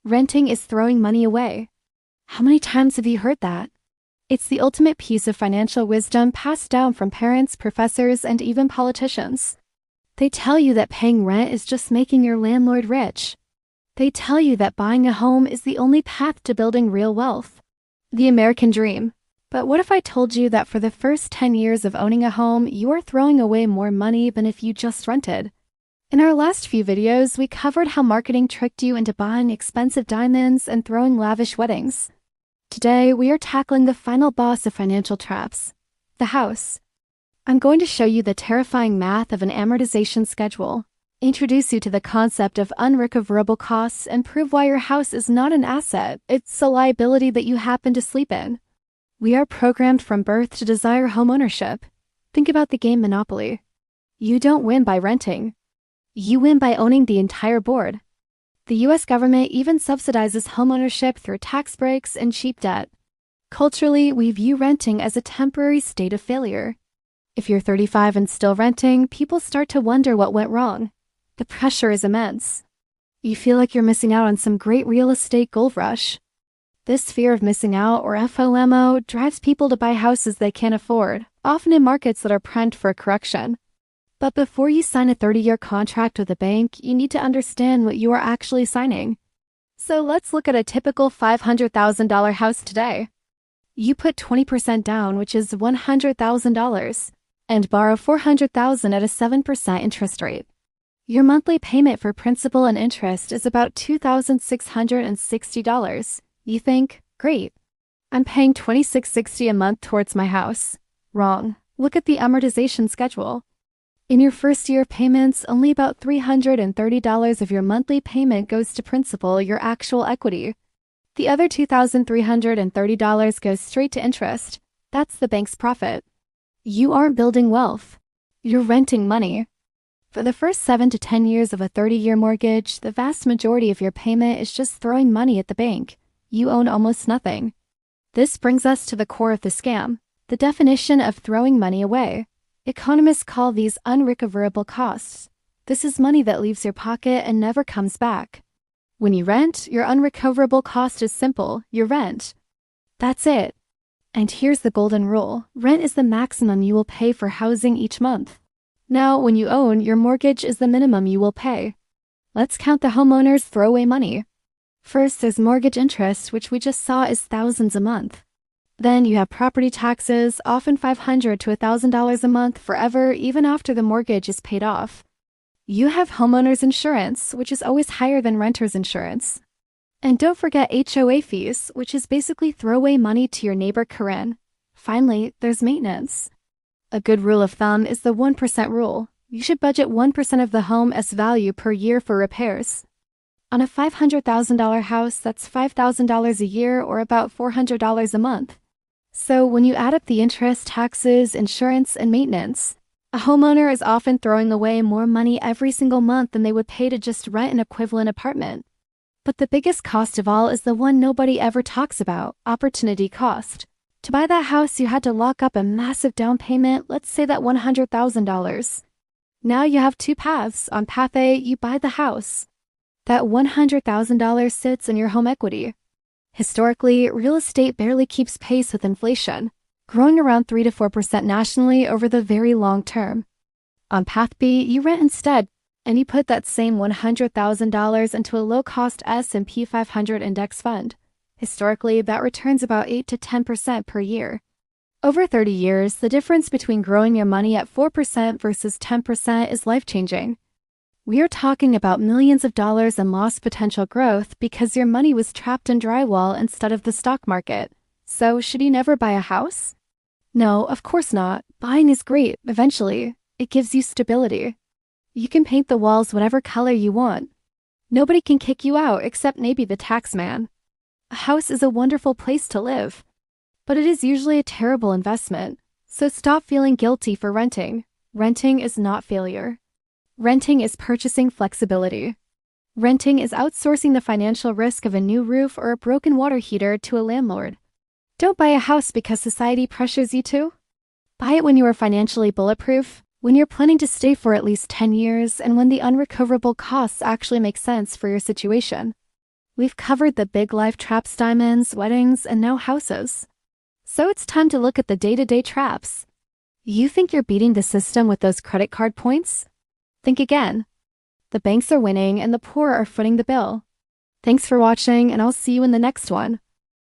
Renting is throwing money away. How many times have you heard that? It's the ultimate piece of financial wisdom passed down from parents, professors, and even politicians. They tell you that paying rent is just making your landlord rich. They tell you that buying a home is the only path to building real wealth. The American dream. But what if I told you that for the first 10 years of owning a home, you are throwing away more money than if you just rented? In our last few videos, we covered how marketing tricked you into buying expensive diamonds and throwing lavish weddings. Today, we are tackling the final boss of financial traps, the house. I'm going to show you the terrifying math of an amortization schedule, introduce you to the concept of unrecoverable costs, and prove why your house is not an asset, it's a liability that you happen to sleep in. We are programmed from birth to desire homeownership. Think about the game Monopoly. You don't win by renting. You win by owning the entire board. The US government even subsidizes homeownership through tax breaks and cheap debt. Culturally, we view renting as a temporary state of failure. If you're 35 and still renting, people start to wonder what went wrong. The pressure is immense. You feel like you're missing out on some great real estate gold rush. This fear of missing out, or FOMO, drives people to buy houses they can't afford, often in markets that are primed for a correction. But before you sign a 30-year contract with a bank, you need to understand what you are actually signing. So let's look at a typical $500,000 house today. You put 20% down, which is $100,000, and borrow $400,000 at a 7% interest rate. Your monthly payment for principal and interest is about $2,660. You think, great, I'm paying $2,660 a month towards my house. Wrong. Look at the amortization schedule. In your first year of payments, only about $330 of your monthly payment goes to principal, your actual equity. The other $2,330 goes straight to interest. That's the bank's profit. You aren't building wealth. You're renting money. For the first 7 to 10 years of a 30-year mortgage, the vast majority of your payment is just throwing money at the bank. You own almost nothing. This brings us to the core of the scam, the definition of throwing money away. Economists call these unrecoverable costs. This is money that leaves your pocket and never comes back. When you rent, your unrecoverable cost is simple, your rent. That's it. And here's the golden rule. Rent is the maximum you will pay for housing each month. Now, when you own, your mortgage is the minimum you will pay. Let's count the homeowner's throwaway money. First, there's mortgage interest, which we just saw is thousands a month. Then you have property taxes, often $500 to $1,000 a month forever, even after the mortgage is paid off. You have homeowner's insurance, which is always higher than renter's insurance. And don't forget HOA fees, which is basically throwaway money to your neighbor Corinne. Finally, there's maintenance. A good rule of thumb is the 1% rule. You should budget 1% of the home as value per year for repairs. On a $500,000 house, that's $5,000 a year or about $400 a month. So when you add up the interest, taxes, insurance, and maintenance, a homeowner is often throwing away more money every single month than they would pay to just rent an equivalent apartment. But the biggest cost of all is the one nobody ever talks about, opportunity cost. To buy that house, you had to lock up a massive down payment, let's say that $100,000. Now you have two paths. On path A, you buy the house. That $100,000 sits in your home equity. Historically, real estate barely keeps pace with inflation, growing around 3 to 4% nationally over the very long term. On path B, you rent instead, and you put that same $100,000 into a low-cost S&P 500 index fund. Historically, that returns about 8 to 10% per year. Over 30 years, the difference between growing your money at 4% versus 10% is life-changing. We are talking about millions of dollars in lost potential growth because your money was trapped in drywall instead of the stock market. So, should you never buy a house? No, of course not. Buying is great, eventually. It gives you stability. You can paint the walls whatever color you want. Nobody can kick you out except maybe the tax man. A house is a wonderful place to live. But it is usually a terrible investment. So stop feeling guilty for renting. Renting is not failure. Renting is purchasing flexibility. Renting is outsourcing the financial risk of a new roof or a broken water heater to a landlord. Don't buy a house because society pressures you to. Buy it when you are financially bulletproof, when you're planning to stay for at least 10 years, and when the unrecoverable costs actually make sense for your situation. We've covered the big life traps: diamonds, weddings, and now houses. So it's time to look at the day-to-day traps. You think you're beating the system with those credit card points? Think again. The banks are winning and the poor are footing the bill. Thanks for watching, and I'll see you in the next one.